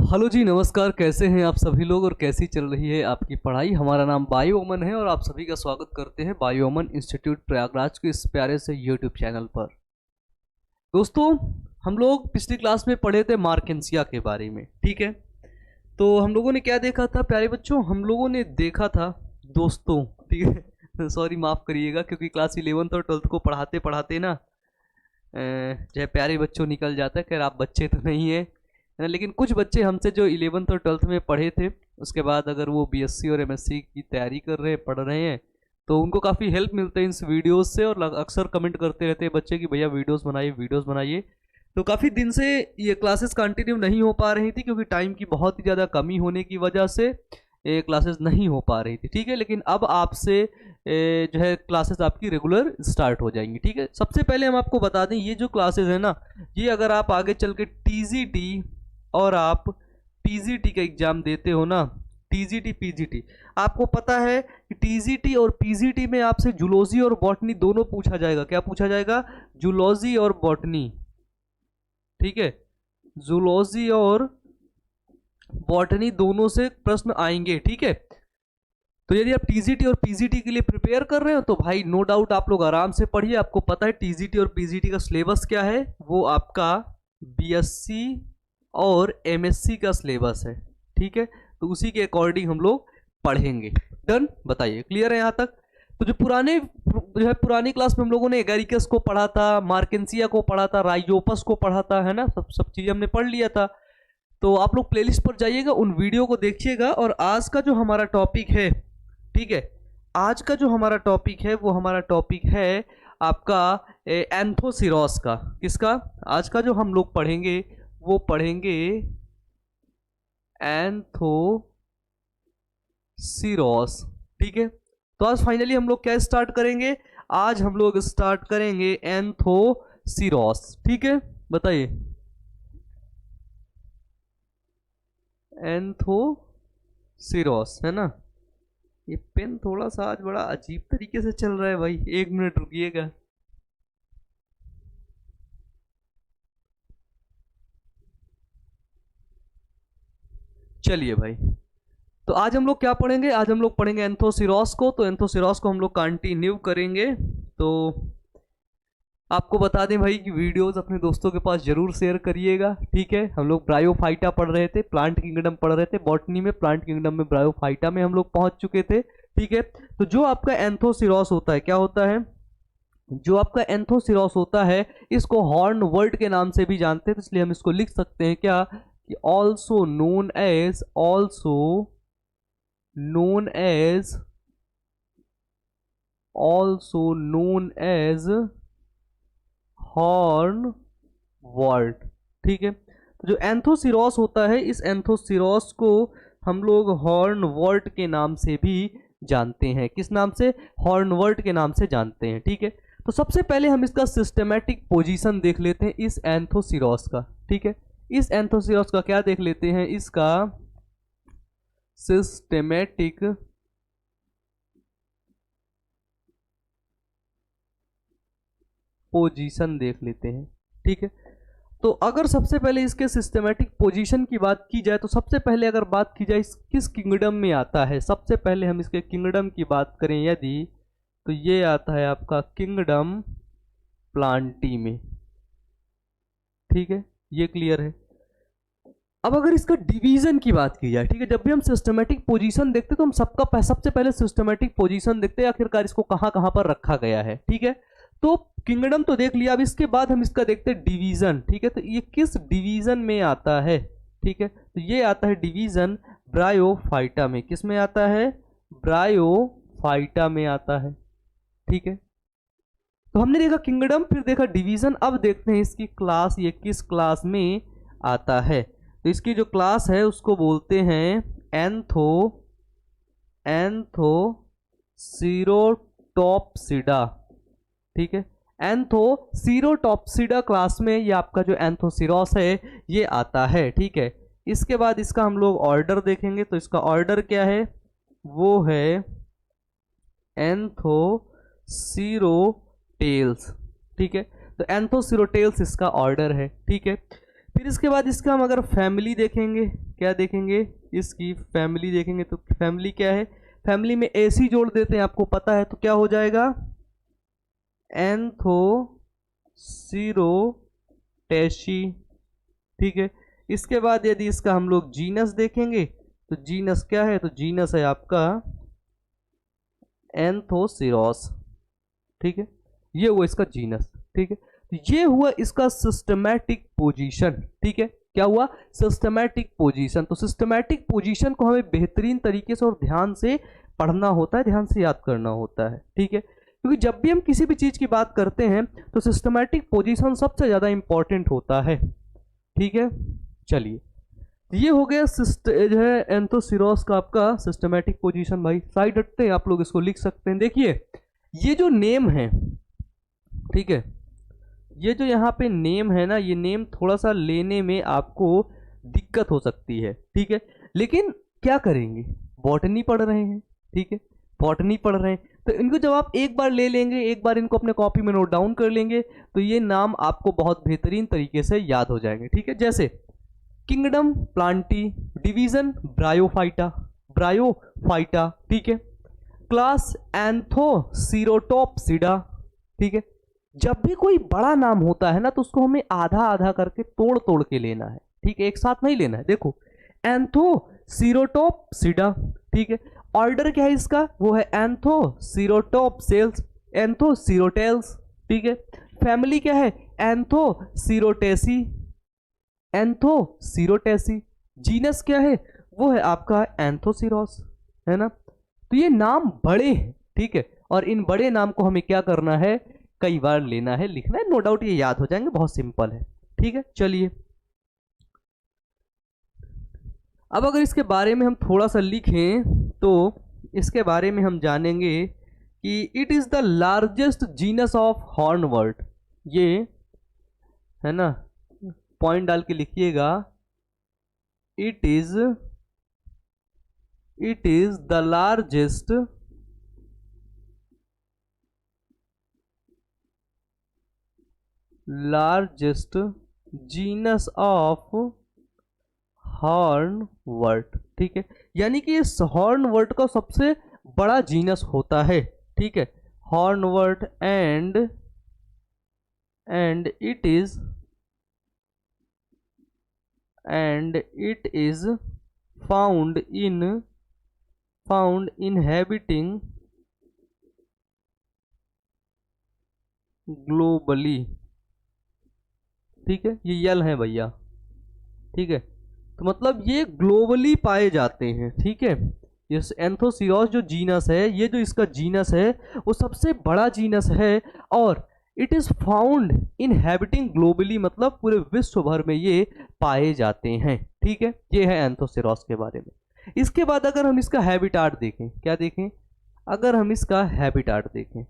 Hello जी, नमस्कार। कैसे हैं आप सभी लोग और कैसी चल रही है आपकी पढ़ाई। हमारा नाम बायो अमन है और आप सभी का स्वागत करते हैं बायो अमन इंस्टीट्यूट प्रयागराज के इस प्यारे से यूट्यूब चैनल पर। दोस्तों, हम लोग पिछली क्लास में पढ़े थे मार्केंसिया के बारे में, ठीक है। तो हम लोगों ने क्या देखा था प्यारे बच्चों, हम लोगों ने देखा था दोस्तों, ठीक है। सॉरी, माफ़ करिएगा, क्योंकि क्लास 11th और 12th को पढ़ाते पढ़ाते ना चाहे प्यारे बच्चों निकल जाता है। खैर, आप बच्चे तो नहीं है ना, लेकिन कुछ बच्चे हमसे जो 11th और 12th में पढ़े थे, उसके बाद अगर वो बीएससी और एमएससी की तैयारी कर रहे हैं, पढ़ रहे हैं, तो उनको काफ़ी हेल्प मिलता है इन वीडियोस से। और अक्सर कमेंट करते रहते हैं बच्चे कि भैया वीडियोस बनाइए, वीडियोस बनाइए। तो काफ़ी दिन से ये क्लासेस कंटिन्यू नहीं हो पा रही थी, क्योंकि टाइम की बहुत ही ज़्यादा कमी होने की वजह से ये क्लासेस नहीं हो पा रही थी, ठीक है। लेकिन अब आपसे जो है क्लासेस आपकी रेगुलर स्टार्ट हो जाएंगी, ठीक है। सबसे पहले हम आपको बता दें, ये जो क्लासेस है ना, ये अगर आप आगे चल के टीजीटी और आप पीजीटी का एग्जाम देते हो ना, टीजीटी पीजीटी, आपको पता है कि टीजीटी और पीजीटी में आपसे जूलॉजी और बॉटनी दोनों पूछा जाएगा। क्या पूछा जाएगा? जूलॉजी और बॉटनी, ठीक है। जूलॉजी और बॉटनी दोनों से प्रश्न आएंगे, ठीक है। तो यदि आप टीजीटी और पीजीटी के लिए प्रिपेयर कर रहे हो तो भाई नो डाउट आप लोग आराम से पढ़िए। आपको पता है टीजीटी और पीजीटी का सिलेबस क्या है, वो आपका बीएससी और एमएससी का सिलेबस है, ठीक है। तो उसी के अकॉर्डिंग हम लोग पढ़ेंगे। डन? बताइए, क्लियर है यहाँ तक? तो जो है पुरानी क्लास में हम लोगों ने एगेरिकस को पढ़ा था, मार्केंसिया को पढ़ा था, राइजोपस को पढ़ा था, है ना। सब चीज़ें हमने पढ़ लिया था। तो आप लोग प्लेलिस्ट पर जाइएगा, उन वीडियो को देखिएगा। और आज का जो हमारा टॉपिक है, ठीक है, आज का जो हमारा टॉपिक है वो हमारा टॉपिक है आपका एंथोसिरोस का। किसका? आज का जो हम लोग पढ़ेंगे वो पढ़ेंगे एंथोसिरोस, ठीक है। तो आज फाइनली हम लोग क्या स्टार्ट करेंगे? आज हम लोग स्टार्ट करेंगे एंथोसिरोस, ठीक है। बताइए, एंथोसिरोस, है ना। ये पेन थोड़ा सा आज बड़ा अजीब तरीके से चल रहा है भाई, 1 मिनट रुकिएगा। चलिए भाई, तो आज हम लोग क्या पढ़ेंगे? आज हम लोग पढ़ेंगे एंथोसिरोस को। तो एंथोसिरोस को हम लोग कंटिन्यू करेंगे। तो आपको बता दें भाई कि वीडियोस अपने दोस्तों के पास जरूर शेयर करिएगा, ठीक है। हम लोग ब्रायोफाइटा पढ़ रहे थे, प्लांट किंगडम पढ़ रहे थे, बॉटनी में प्लांट किंगडम में ब्रायोफाइटा में हम लोग पहुंच चुके थे, ठीक है। तो जो आपका एंथोसिरोस होता है, क्या होता है? जो आपका एंथोसिरोस होता है, इसको हॉर्न वर्ड के नाम से भी जानते हैं। तो इसलिए हम इसको लिख सकते हैं क्या, कि also known as hornwort, ठीक है। तो जो एंथोसिरोस होता है, इस एंथोसिरोस को हम लोग हॉर्न वर्ड के नाम से भी जानते हैं। किस नाम से? हॉर्न वर्ड के नाम से जानते हैं, ठीक है। तो सबसे पहले हम इसका सिस्टमैटिक पोजीशन देख लेते हैं इस एंथोसिरोस का, ठीक है। इस एंथोसिरोस का क्या देख लेते हैं? इसका सिस्टमैटिक पोजीशन देख लेते हैं, ठीक है। तो अगर सबसे पहले इसके सिस्टमैटिक पोजीशन की बात की जाए, तो सबसे पहले अगर बात की जाए किस किंगडम में आता है, सबसे पहले हम इसके किंगडम की बात करें यदि, तो ये आता है आपका किंगडम प्लांटी में, ठीक है। ये क्लियर है। अब अगर इसका डिवीजन की बात की जाए, ठीक है, जब भी हम सिस्टमैटिक पोजीशन देखते तो हम सबसे पहले सिस्टमैटिक पोजीशन देखते हैं, आखिरकार इसको कहां कहां पर रखा गया है, ठीक है। तो किंगडम तो देख लिया, अब इसके बाद हम इसका देखते हैं डिवीजन, ठीक है। तो ये किस डिवीजन में आता है, ठीक है। तो ये आता है डिवीजन ब्रायोफाइटा में। किस में आता है? ब्रायोफाइटा में आता है, ठीक है। तो हमने देखा किंगडम, फिर देखा डिवीजन, अब देखते हैं इसकी क्लास, ये किस क्लास में आता है। तो इसकी जो क्लास है उसको बोलते हैं एंथोसिरोटॉप्सिडा, ठीक है। एंथोसिरोटॉप्सिडा क्लास में ये आपका जो एंथोसिरोस है ये आता है, ठीक है। इसके बाद इसका हम लोग ऑर्डर देखेंगे। तो इसका ऑर्डर क्या है? वो है एंथोसिरोटेल्स, ठीक है। तो एंथोसिरोटेल्स इसका ऑर्डर है, ठीक है। फिर इसके बाद इसका हम अगर फैमिली देखेंगे, क्या देखेंगे, इसकी फैमिली देखेंगे तो फैमिली क्या है, फैमिली में एसी जोड़ देते हैं, आपको पता है, तो क्या हो जाएगा, एंथोसिरोटेसी। ठीक है। इसके बाद यदि इसका हम लोग जीनस देखेंगे तो जीनस क्या है, तो जीनस है आपका एंथोसिरोस। ठीक है, ये हुआ इसका जीनस। ठीक है, तो ये हुआ इसका सिस्टमैटिक पोजीशन। ठीक है, क्या हुआ, सिस्टमैटिक पोजीशन। तो सिस्टमैटिक पोजीशन को हमें बेहतरीन तरीके से और ध्यान से पढ़ना होता है, ध्यान से याद करना होता है। ठीक है, क्योंकि जब भी हम किसी भी चीज की बात करते हैं तो सिस्टमैटिक पोजीशन सबसे ज्यादा इंपॉर्टेंट होता है। ठीक है, चलिए, ये हो गया जो है एंथोसिरोस का आपका सिस्टमैटिक पोजीशन। भाई साइड हटते हैं, आप लोग इसको लिख सकते हैं। देखिए ये जो नेम है, ठीक है, ये जो यहाँ पे नेम है ना, ये नेम थोड़ा सा लेने में आपको दिक्कत हो सकती है। ठीक है, लेकिन क्या करेंगे, बॉटनी पढ़ रहे हैं। ठीक है, बॉटनी पढ़ रहे हैं, तो इनको जब आप एक बार ले लेंगे, एक बार इनको अपने कॉपी में नोट डाउन कर लेंगे, तो ये नाम आपको बहुत बेहतरीन तरीके से याद हो जाएंगे। ठीक है, जैसे kingdom Plantae, division bryophyta, bryophyta. ठीक है, क्लास एंथोसिरोटोप्सिडा। ठीक है, जब भी कोई बड़ा नाम होता है ना, तो उसको हमें आधा आधा करके तोड़ तोड़ के लेना है। ठीक है, एक साथ नहीं लेना है। देखो एंथोसिरोटोप्सिडा। ठीक है, ऑर्डर क्या है इसका, वो है एंथोसिरोटोप्सिल्स, एंथोसिरोटेल्स। ठीक है, फैमिली क्या है, एंथोसिरोटेसी, एंथोसिरोटेसी। जीनस क्या है, वो है आपका एंथोसिरोस, है ना। तो ये नाम बड़े हैं। ठीक है, और इन बड़े नाम को हमें क्या करना है, कई बार लेना है, लिखना है, नो डाउट ये याद हो जाएंगे, बहुत सिंपल है। ठीक है, चलिए अब अगर इसके बारे में हम थोड़ा सा लिखें तो इसके बारे में हम जानेंगे कि it is the largest genus of hornwort. ये है ना, पॉइंट डाल के लिखिएगा, it is the largest genus of hornwort. ठीक है, यानी कि इस हॉर्नवर्ट का सबसे बड़ा जीनस होता है। ठीक है, hornwort and it is found inhabiting globally. ठीक है, ये यल है भैया। ठीक है, तो मतलब ये ग्लोबली पाए जाते हैं। ठीक है, ये एंथोसिरोस जो जीनस है, ये जो इसका जीनस है वो सबसे बड़ा जीनस है, और it is found inhabiting globally, मतलब पूरे विश्व भर में ये पाए जाते हैं। ठीक है, ये है एंथोसिरोस के बारे में। इसके बाद अगर हम इसका हैबिटाट देखें, क्या देखें, अगर हम इसका हैबिटाट देखें,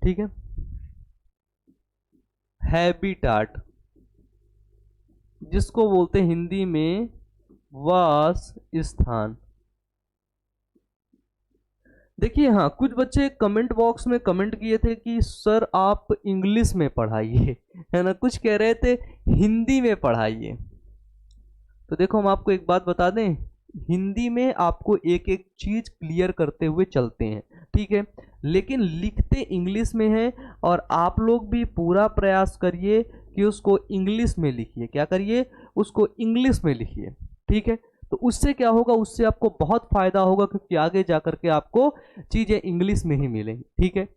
ठीक है, हैबिटाट जिसको बोलते हैं हिंदी में वास स्थान। देखिए, हाँ, कुछ बच्चे कमेंट बॉक्स में कमेंट किए थे कि सर आप इंग्लिश में पढ़ाइए, है ना, कुछ कह रहे थे हिंदी में पढ़ाइए। तो देखो हम आपको एक बात बता दें, हिंदी में आपको एक एक चीज क्लियर करते हुए चलते हैं। ठीक है, लेकिन लिखते इंग्लिश में है, और आप लोग भी पूरा प्रयास करिए कि उसको इंग्लिश में लिखिए। क्या करिए, उसको इंग्लिश में लिखिए। ठीक है, तो उससे क्या होगा, उससे आपको बहुत फायदा होगा, क्योंकि आगे जा करके आपको चीजें इंग्लिश में ही मिलेंगी। ठीक है,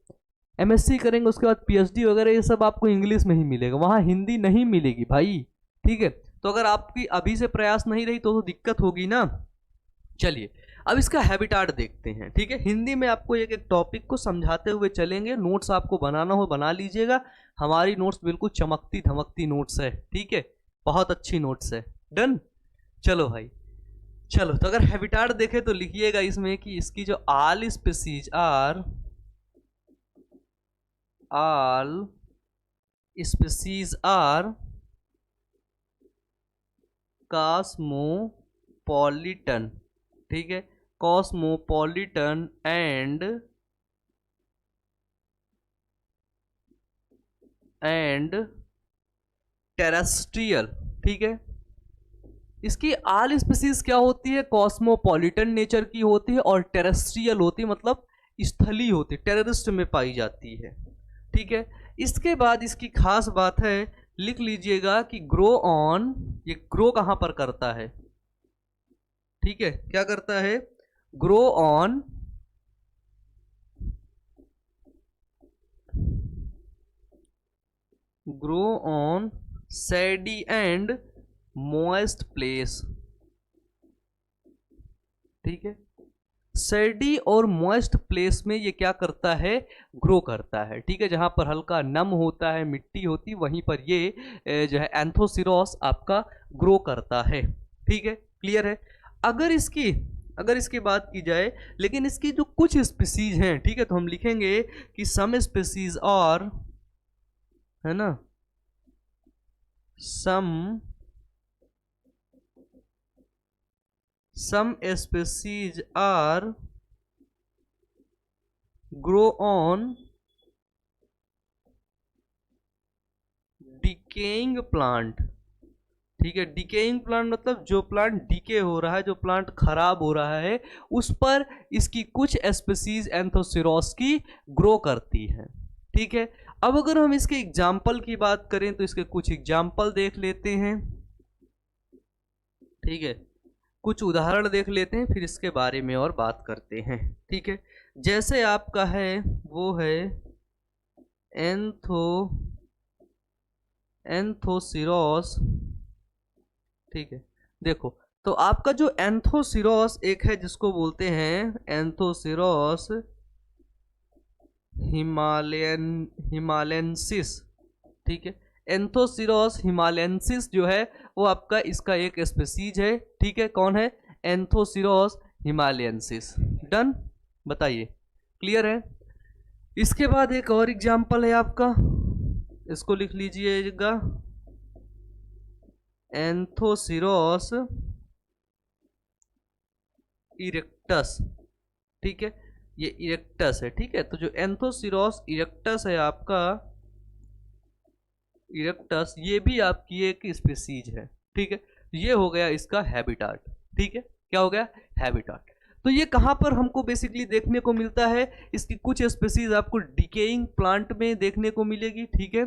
एमएससी करेंगे उसके बाद पीएचडी वगैरह, ये सब आपको इंग्लिश में ही मिलेगा, वहां हिंदी नहीं मिलेगी भाई। ठीक है, तो अगर आपकी अभी से प्रयास नहीं रही तो दिक्कत होगी ना। चलिए अब इसका हैबिटाट देखते हैं। ठीक है, हिंदी में आपको एक एक टॉपिक को समझाते हुए चलेंगे। नोट्स आपको बनाना हो बना लीजिएगा, हमारी नोट्स बिल्कुल चमकती धमकती नोट्स है। ठीक है, बहुत अच्छी नोट्स है। डन, चलो भाई, चलो तो अगर हैबिटाट देखें तो लिखिएगा इसमें कि इसकी जो ऑल स्पीसीज आर कॉस्मोपॉलिटन। ठीक है, कॉस्मोपॉलिटन एंड टेरेस्ट्रियल, ठीक है। इसकी ऑल स्पीसीज क्या होती है, कॉस्मोपॉलिटन नेचर की होती है, और टेरेस्ट्रियल होती है मतलब स्थलीय होती है, टेररिस्ट में पाई जाती है, ठीक है। इसके बाद इसकी खास बात है, लिख लीजिएगा कि ग्रो ऑन, ये ग्रो कहां पर करता है, ठीक है, क्या करता है, grow on सैडी and moist place, ठीक है। सैडी और मॉइस्ट प्लेस में ये क्या करता है, ग्रो करता है, ठीक है। जहां पर हल्का नम होता है, मिट्टी होती, वहीं पर ये जो है एंथोसिरोस आपका ग्रो करता है, ठीक है, क्लियर है। अगर इसकी बात की जाए, लेकिन इसकी जो कुछ स्पीसीज हैं, ठीक है, तो हम लिखेंगे कि सम स्पीसीज और, है ना, सम species are grow on decaying plant, ठीक है। डिकेइंग प्लांट मतलब जो प्लांट डिके हो रहा है, जो प्लांट खराब हो रहा है, उस पर इसकी कुछ स्पीसीज एंथोसिरोस की ग्रो करती है, ठीक है। अब अगर हम इसके एग्जाम्पल की बात करें तो इसके कुछ एग्जाम्पल देख लेते हैं, ठीक है, कुछ उदाहरण देख लेते हैं, फिर इसके बारे में और बात करते हैं, ठीक है। जैसे आपका है वो है एंथोसिरोस, ठीक है। देखो, तो आपका जो एंथोसिरोस एक है जिसको बोलते हैं एंथोसिरोस हिमालयनसिस, ठीक है। एंथोसिरोस हिमालयनसिस जो है वो आपका इसका एक स्पीसीज है, ठीक है। कौन है, एंथोसिरोस हिमालयनसिस, डन, बताइए, क्लियर है। इसके बाद एक और एग्जांपल है आपका, इसको लिख लीजिएगा, एंथोसिरोस इरेक्टस, ठीक है, ये इरेक्टस है, ठीक है। तो जो एंथोसिरोस इरेक्टस है आपका, इरेक्टस, ये भी आपकी एक स्पीसीज है, ठीक है। ये हो गया इसका हैबिटाट, ठीक है, क्या हो गया, हैबिटाट। तो ये कहां पर हमको बेसिकली देखने को मिलता है, इसकी कुछ स्पीसीज आपको डिकेइंग प्लांट में देखने को मिलेगी, ठीक है।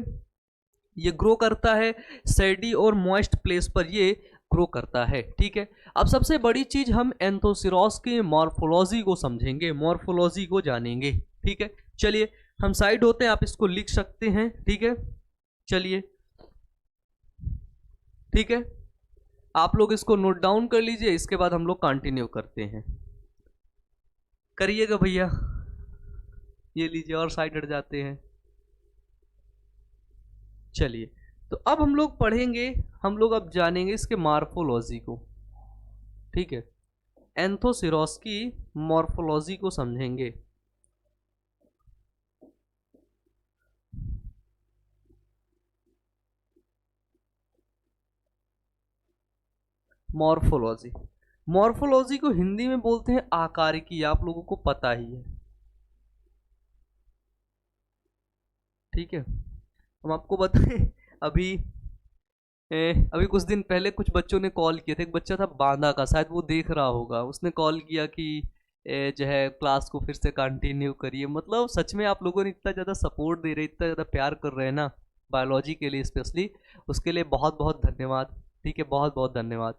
ये ग्रो करता है सैडी और मॉइस्ट प्लेस पर ये ग्रो करता है, ठीक है। अब सबसे बड़ी चीज हम एंथोसिरोस के मॉर्फोलॉजी को समझेंगे, मॉर्फोलॉजी को जानेंगे, ठीक है। चलिए हम साइड होते हैं, आप इसको लिख सकते हैं, ठीक है। चलिए, ठीक है, आप लोग इसको नोट डाउन कर लीजिए, इसके बाद हम लोग कंटिन्यू करते हैं, करिएगा भैया, ये लीजिए और साइड हट जाते हैं। चलिए, तो अब हम लोग पढ़ेंगे, हम लोग अब जानेंगे इसके मॉर्फोलॉजी को, ठीक है। एंथोसिरोस की मॉर्फोलॉजी को समझेंगे। मॉर्फोलॉजी, मॉर्फोलॉजी को हिंदी में बोलते हैं आकारिकी, आप लोगों को पता ही है, ठीक है। हम आपको बताएं, अभी अभी कुछ दिन पहले कुछ बच्चों ने कॉल किए थे, एक बच्चा था बांदा का, शायद वो देख रहा होगा, उसने कॉल किया कि जो है क्लास को फिर से कंटिन्यू करिए। मतलब सच में आप लोगों ने इतना ज़्यादा सपोर्ट दे रहे, इतना ज़्यादा प्यार कर रहे हैं ना बायोलॉजी के लिए स्पेशली, उसके लिए बहुत बहुत धन्यवाद, ठीक है, बहुत बहुत धन्यवाद।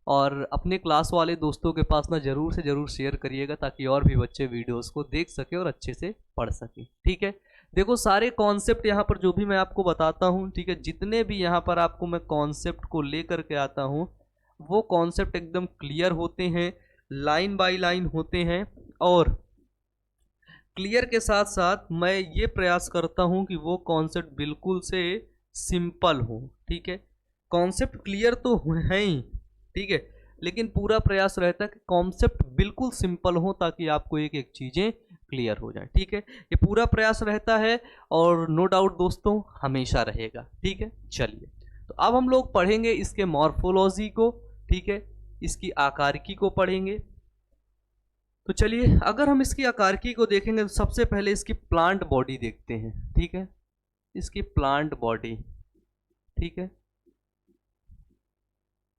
और अपने क्लास वाले दोस्तों के पास ना ज़रूर से ज़रूर शेयर करिएगा, ताकि और भी बच्चे वीडियोस को देख सके और अच्छे से पढ़ सके, ठीक है। देखो, सारे कॉन्सेप्ट यहाँ पर जो भी मैं आपको बताता हूँ, ठीक है, जितने भी यहाँ पर आपको मैं कॉन्सेप्ट को लेकर के आता हूँ, वो कॉन्सेप्ट एकदम क्लियर होते हैं, लाइन बाय लाइन होते हैं, और क्लियर के साथ साथ मैं ये प्रयास करता हूँ कि वो कॉन्सेप्ट बिल्कुल से सिंपल हो, ठीक है। कॉन्सेप्ट क्लियर तो है ही, ठीक है, लेकिन पूरा प्रयास रहता है कि कॉन्सेप्ट बिल्कुल सिंपल हो, ताकि आपको एक एक चीज़ें क्लियर हो जाए, ठीक है। ये पूरा प्रयास रहता है, और नो डाउट दोस्तों हमेशा रहेगा, ठीक है। चलिए, तो अब हम लोग पढ़ेंगे इसके मॉर्फोलॉजी को, ठीक है, इसकी आकारिकी को पढ़ेंगे। तो चलिए, अगर हम इसकी आकारिकी को देखेंगे तो सबसे पहले इसकी प्लांट बॉडी देखते हैं, ठीक है। इसकी प्लांट बॉडी, ठीक है।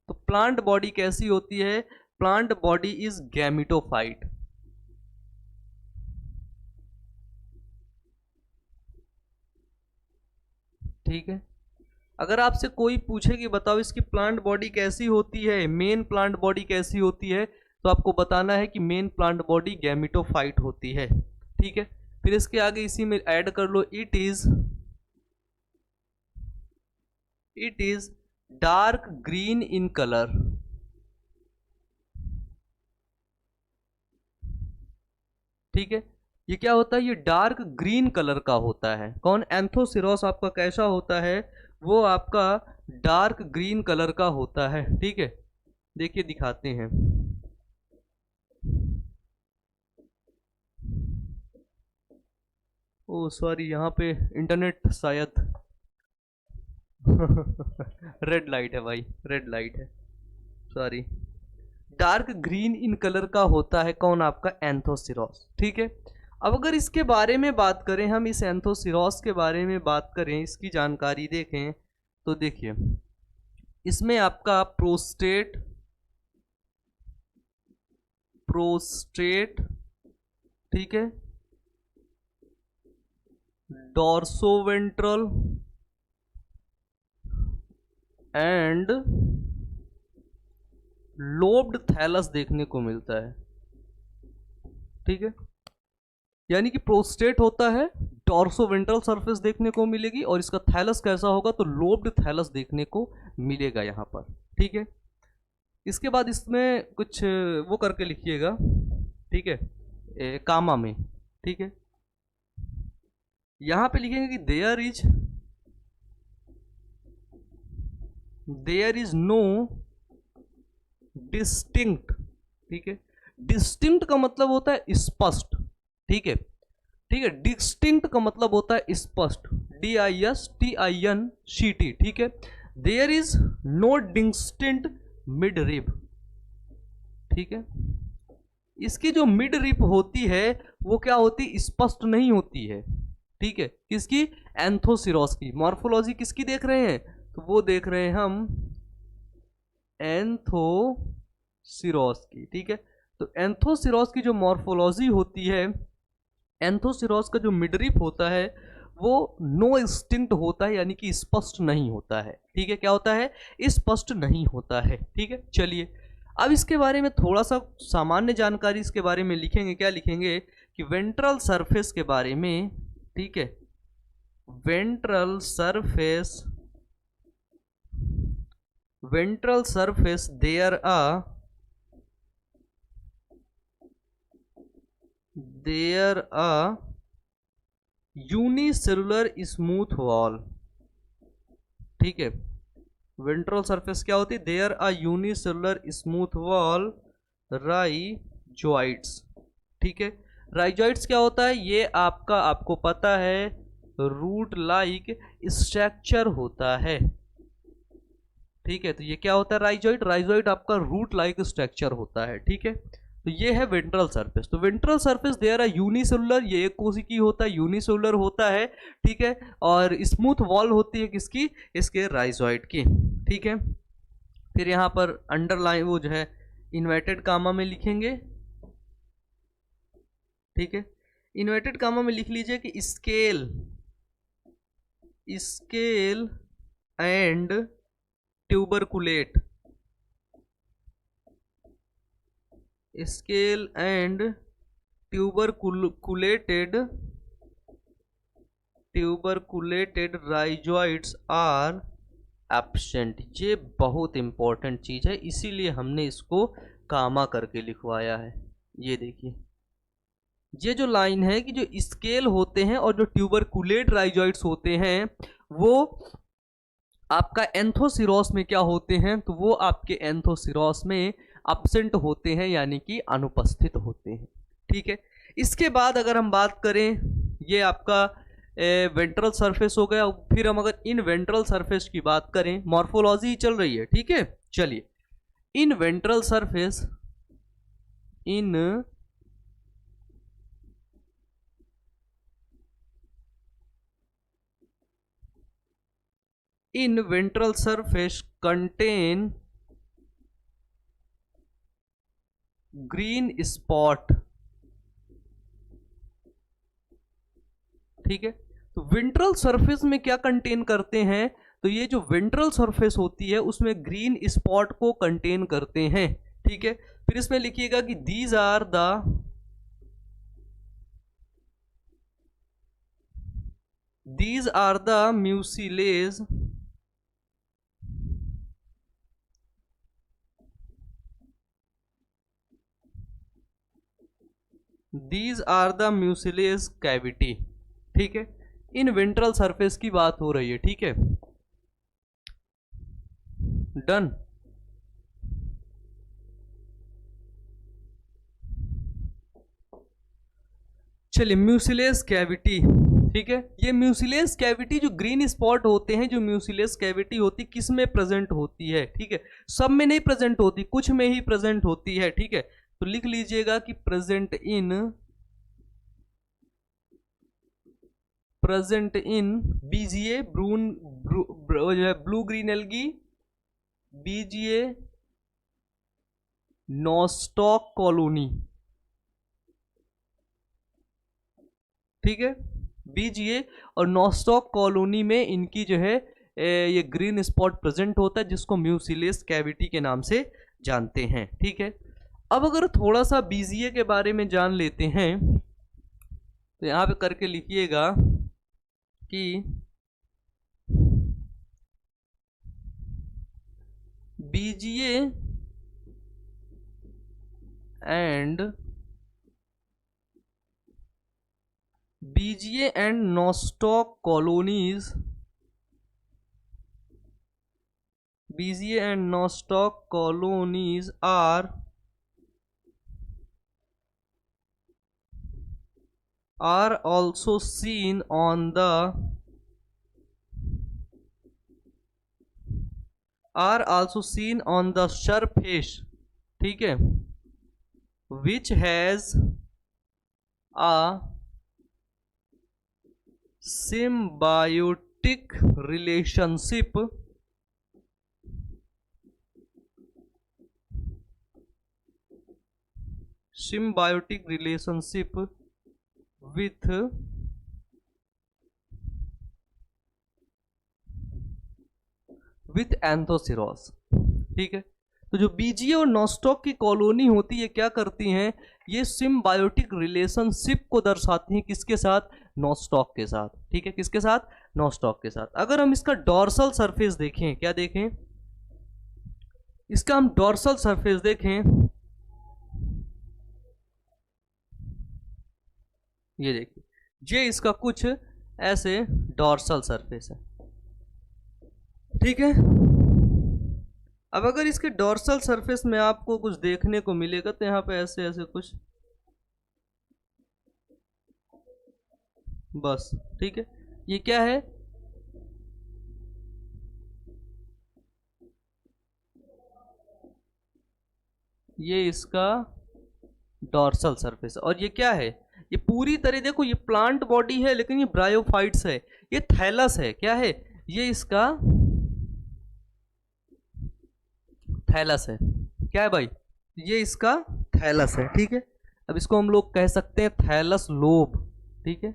तो प्लांट बॉडी कैसी होती है? Plant body is gametophyte. ठीक है। अगर आपसे कोई पूछे कि बताओ इसकी प्लांट बॉडी कैसी होती है, मेन प्लांट बॉडी कैसी होती है, तो आपको बताना है कि मेन प्लांट बॉडी गैमिटोफाइट होती है। ठीक है। फिर इसके आगे इसी में ऐड कर लो, it is dark green in colour. ठीक है। ये क्या होता है? ये डार्क ग्रीन कलर का होता है। कौन? एंथोसिरोस आपका कैसा होता है? वो आपका डार्क ग्रीन कलर का होता है। ठीक है। देखिए दिखाते हैं। ओ सॉरी, यहाँ पे इंटरनेट शायद रेड लाइट है भाई, रेड लाइट है, sorry. Dark green in colour का होता है कौन? आपका एंथोसिरोस। ठीक है। अब अगर इसके बारे में बात करें, हम इस एंथोसिरोस के बारे में बात करें, इसकी जानकारी देखें, तो देखिए इसमें आपका प्रोस्टेट, ठीक है, डॉर्सोवेंट्रल एंड लोब्ड थैलस देखने को मिलता है। ठीक है। यानी कि प्रोस्टेट होता है, डॉर्सोवेंट्रल सरफेस देखने को मिलेगी, और इसका थैलस कैसा होगा? तो लोब्ड थैलस देखने को मिलेगा यहां पर। ठीक है। इसके बाद इसमें कुछ वो करके लिखिएगा, ठीक है, कामा में। ठीक है। यहां पे लिखेंगे कि देयर इज नो डिस्टिंक्ट। ठीक है। डिस्टिंक्ट का मतलब होता है स्पष्ट। ठीक है। ठीक है। डिस्टिंक्ट का मतलब होता है स्पष्ट, DISTINCT। ठीक है। There is no distinct midrib. ठीक है। इसकी जो मिड रिप होती है वो क्या होती? स्पष्ट नहीं होती है। ठीक है। किसकी? एंथोसिरोस की। मॉर्फोलॉजी किसकी देख रहे हैं? तो वो देख रहे हैं हम एंथोसिरोस की। ठीक है। तो एंथोसिरोस की जो मॉर्फोलॉजी होती है, एंथोसिरोस का जो मिडरिप होता है वो नो एक्सटिंक्ट होता है, यानी कि स्पष्ट नहीं होता है। ठीक है। क्या होता है? स्पष्ट नहीं होता है। ठीक है। चलिए अब इसके बारे में थोड़ा सा सामान्य जानकारी इसके बारे में लिखेंगे। क्या लिखेंगे? कि वेंट्रल सरफेस के बारे में। ठीक है। Ventral surface, there a unicellular smooth wall. ठीक है। वेंट्रल सरफेस क्या होती है? There a unicellular smooth wall rhizoids. ठीक है। राइजॉइड्स क्या होता है? ये आपको पता है रूट लाइक स्ट्रक्चर होता है। ठीक है। तो ये क्या होता है? राइजॉइड। राइजॉइड आपका रूट लाइक स्ट्रक्चर होता है। ठीक है। तो ये है वेंट्रल सरफेस। तो ventral surface there are unicellular, ये एक कोशिकी होता है, यूनिसेलुलर होता है। ठीक है। और स्मूथ वॉल होती है किसकी? इसके राइजॉइड की। ठीक है। फिर यहाँ पर अंडरलाइन वो जो है इन्वर्टेड कामा में लिखेंगे। ठीक है। इन्वर्टेड कामा में लिख लीजिए कि scale and tuberculate, scale and tuberculated rhizoids are absent. ये बहुत इंपॉर्टेंट चीज है, इसीलिए हमने इसको कामा करके लिखवाया है। ये देखिए, ये जो लाइन है कि जो स्केल होते हैं और जो ट्यूबरकुलेट राइजॉइड्स होते हैं वो आपका एंथोसिरोस में क्या होते हैं? तो वो आपके एंथोसिरोस में एब्सेंट होते हैं, यानी कि अनुपस्थित होते हैं। ठीक है। इसके बाद अगर हम बात करें, ये आपका वेंट्रल सरफेस हो गया। फिर हम अगर इन वेंट्रल सरफेस की बात करें, मॉर्फोलॉजी चल रही है। ठीक है। चलिए, in ventral surface, in in ventral surface contain green spot. ठीक है, तो वेंट्रल सरफेस में क्या कंटेन करते हैं, तो ये जो वेंट्रल सरफेस होती है उसमें ग्रीन स्पॉट को कंटेन करते हैं। ठीक है, फिर इसमें लिखिएगा कि these are the mucilage cavity. ठीक है, इन वेंट्रल सरफेस की बात हो रही है। ठीक है, डन। चलिए, म्यूसिलेज कैविटी। ठीक है, ये म्यूसिलेज कैविटी जो ग्रीन स्पॉट होते हैं, जो म्यूसिलेज कैविटी होती किस में प्रेजेंट होती है, ठीक है, सब में नहीं प्रेजेंट होती, कुछ में ही प्रेजेंट होती है। ठीक है, तो लिख लीजिएगा कि present in BGA blue green algae, BGA nostoc colony. ठीक है, बीजीए और नॉस्टॉक कॉलोनी में इनकी जो है ये ग्रीन स्पॉट प्रेजेंट होता है, जिसको म्यूसिलेज कैविटी के नाम से जानते हैं। ठीक है, अब अगर थोड़ा सा बीजीए के बारे में जान लेते हैं, तो यहां पे करके लिखिएगा कि BGA and nostoc colonies, BGA and nostoc colonies are also seen on the surface, ठीक है, which has a symbiotic relationship with Anthoceros. ठीक है, तो जो बीजीए और नॉस्टॉक की कॉलोनी होती है क्या करती हैं, ये सिम्बायोटिक रिलेशनशिप को दर्शाती हैं, किसके साथ, नॉस्टॉक के साथ। ठीक है, किसके साथ, नॉस्टॉक के साथ। अगर हम इसका डॉर्सल सरफेस देखें, क्या देखें, इसका हम डॉर्सल सरफेस देखें, ये देखिए, ये इसका कुछ ऐसे डॉर्सल सरफेस है। ठीक है, अब अगर इसके डॉर्सल सरफेस में आपको कुछ देखने को मिलेगा, तो यहाँ पे ऐसे ऐसे कुछ, बस। ठीक है, ये क्या है, ये इसका डॉर्सल सरफेस, और ये क्या है, ये पूरी तरह देखो, ये प्लांट बॉडी है लेकिन ये ब्रायोफाइट्स है, ये थैलस है, क्या है, ये इसका थैलस है। क्या है भाई, ये इसका थैलस है। ठीक है, अब इसको हम लोग कह सकते हैं थैलस लोब। ठीक है,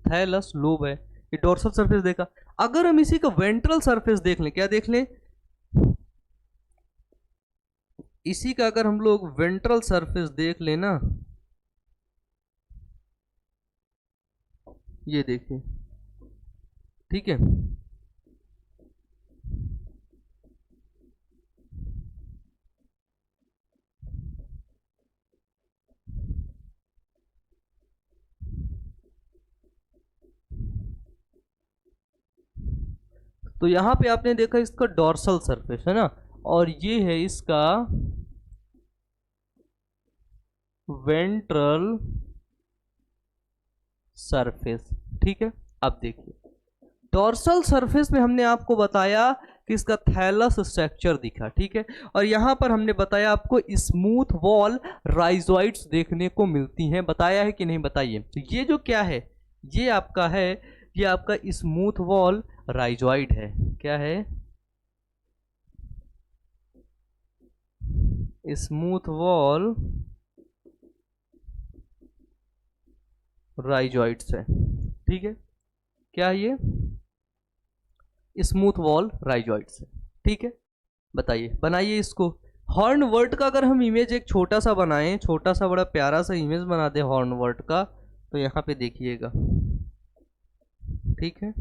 थैलस लोब है, ये डोर्सल सरफेस देखा। अगर हम इसी का वेंट्रल सरफेस देख लें, क्या देख लें, इसी का अगर हम लोग वेंट्रल सरफेस देख लें ना, ये देखिए। ठीक है, तो यहां पे आपने देखा इसका डॉर्सल सरफेस है ना, और ये है इसका वेंट्रल सरफेस। ठीक है, अब देखिए, डॉर्सल सरफेस में हमने आपको बताया कि इसका थैलस स्ट्रक्चर दिखा। ठीक है, और यहां पर हमने बताया आपको स्मूथ वॉल राइजोइड्स देखने को मिलती हैं, बताया है कि नहीं, बताइए। तो ये जो क्या है, ये आपका है, ये आपका स्मूथ वॉल राइजॉइड है। क्या है? स्मूथ वॉल राइजॉइड्स है। ठीक है, क्या है ये? स्मूथ वॉल राइजॉइड्स है। ठीक है, बताइए, बनाइए इसको। हॉर्न वर्ट का अगर हम इमेज एक छोटा सा बनाएं, छोटा सा बड़ा प्यारा सा इमेज बना दे हॉर्न वर्ट का, तो यहाँ पे देखिएगा। ठीक है,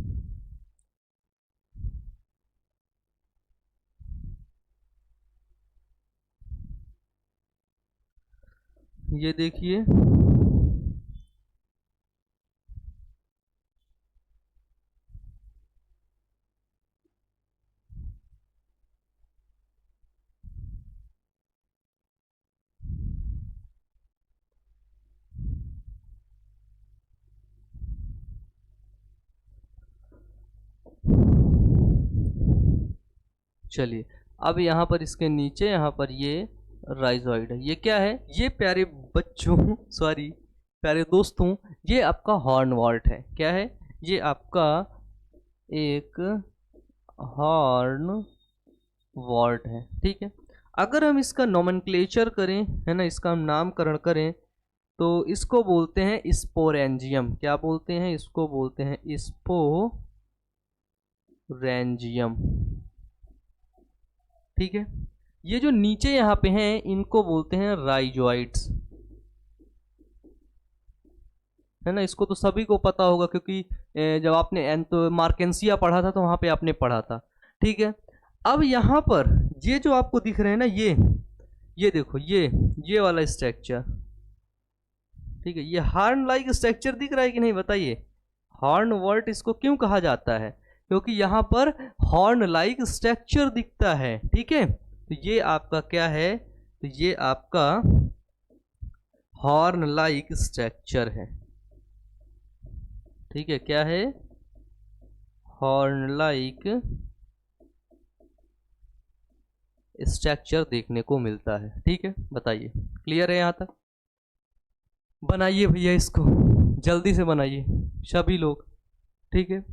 ये देखिए, चलिए अब यहाँ पर इसके नीचे यहाँ पर ये राइजॉइड है। ये क्या है? ये प्यारे बच्चों सॉरी प्यारे दोस्तों, ये आपका हॉर्न वॉल्ट है। क्या है? ये आपका एक हॉर्न वॉल्ट है। ठीक है, अगर हम इसका नोमेनक्लेचर करें, है ना, इसका हम नामकरण करें, तो इसको बोलते हैं स्पोरेंजियम। क्या बोलते हैं? इसको बोलते हैं स्पोरेंजियम। ठीक है, ये जो नीचे यहाँ पे हैं इनको बोलते हैं राइजॉइड्स, है ना। इसको तो सभी को पता होगा, क्योंकि जब आपने मार्केंसिया पढ़ा था तो वहाँ पे आपने पढ़ा था। ठीक है, अब यहाँ पर ये जो आपको दिख रहे हैं ना, ये देखो, ये वाला स्ट्रक्चर, ठीक है, ये हॉर्न लाइक स्ट्रक्चर दिख रहा है कि नहीं, बताइए। हॉर्न वर्ट इसको क्यों कहा जाता है? क्योंकि यहाँ पर हॉर्न लाइक स्ट्रक्चर दिखता है। ठीक है, तो ये आपका क्या है? तो ये आपका हॉर्न लाइक स्ट्रक्चर है। ठीक है, क्या है? हॉर्न लाइक स्ट्रक्चर देखने को मिलता है। ठीक है, बताइए, क्लियर है यहाँ तक? बनाइए भैया इसको, जल्दी से बनाइए सभी लोग। ठीक है,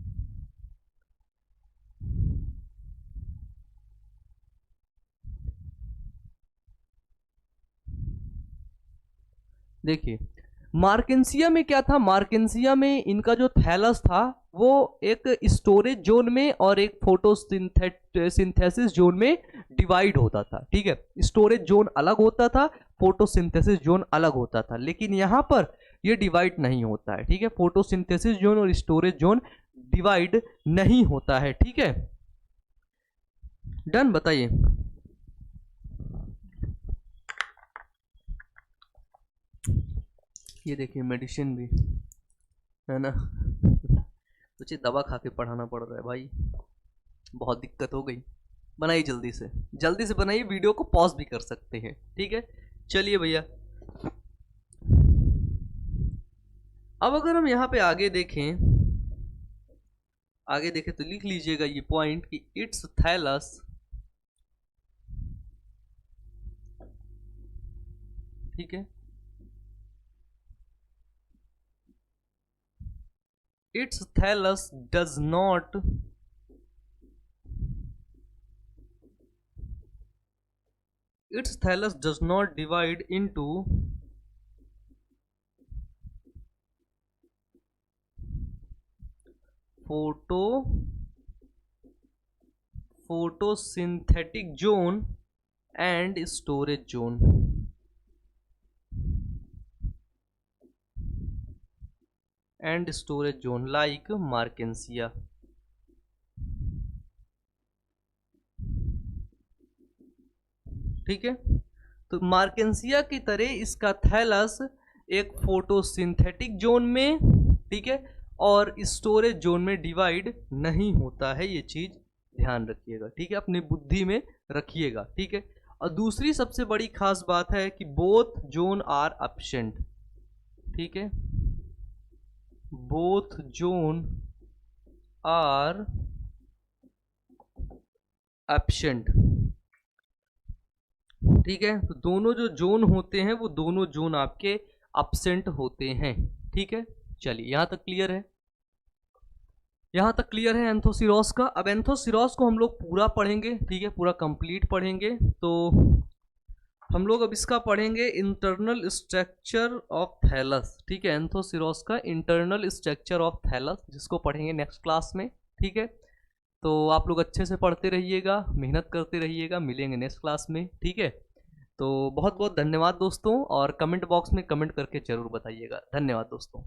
देखिए मार्केंसिया में क्या था? मार्केंसिया में इनका जो थैलस था वो एक स्टोरेज जोन में और एक फोटोसिंथेसिस जोन में डिवाइड होता था। ठीक है, स्टोरेज जोन अलग होता था, फोटोसिंथेसिस जोन अलग होता था, लेकिन यहाँ पर ये डिवाइड नहीं होता है। ठीक है, फोटोसिंथेसिस जोन और स्टोरेज जोन डिवाइड नहीं होता है। ठीक है, डन, बताइए। ये देखिए मेडिसिन भी है ना तुझे दवा खा के पढ़ाना पड़ रहा है भाई, बहुत दिक्कत हो गई। बनाइए जल्दी से बनाइए, वीडियो को पॉज भी कर सकते हैं। ठीक है, चलिए भैया, अब अगर हम यहाँ पे आगे देखें तो लिख लीजिएगा ये पॉइंट कि इट्स थैलस ठीक है, its thallus does not divide into photosynthetic zone and storage zone। And storage zone like मार्केंसिया। ठीक है, तो मार्केंसिया की तरह इसका थैलस एक फोटोसिंथेटिक जोन में, ठीक है, और स्टोरेज जोन में डिवाइड नहीं होता है। ये चीज ध्यान रखिएगा। ठीक है, अपनी बुद्धि में रखिएगा। ठीक है, और दूसरी सबसे बड़ी खास बात है कि बोथ जोन आर एब्सेंट। ठीक है, बोथ जोन आर एब्सेंट। ठीक है, तो दोनों जो जोन होते हैं वो दोनों जोन आपके एब्सेंट होते हैं। ठीक है, चलिए यहां तक क्लियर है। यहाँ तक क्लियर है एंथोसिरोस का। अब एंथोसिरोस को हम लोग पूरा पढ़ेंगे, ठीक है, पूरा कंप्लीट पढ़ेंगे। तो हम लोग अब इसका पढ़ेंगे इंटरनल स्ट्रक्चर ऑफ थैलस, ठीक है, एंथोसिरोस का इंटरनल स्ट्रक्चर ऑफ थैलस, जिसको पढ़ेंगे नेक्स्ट क्लास में, ठीक है। तो आप लोग अच्छे से पढ़ते रहिएगा, मेहनत करते रहिएगा, मिलेंगे नेक्स्ट क्लास में, ठीक है। तो बहुत बहुत धन्यवाद दोस्तों, और कमेंट बॉक्स में कमेंट करके ज़रूर बताइएगा। धन्यवाद दोस्तों।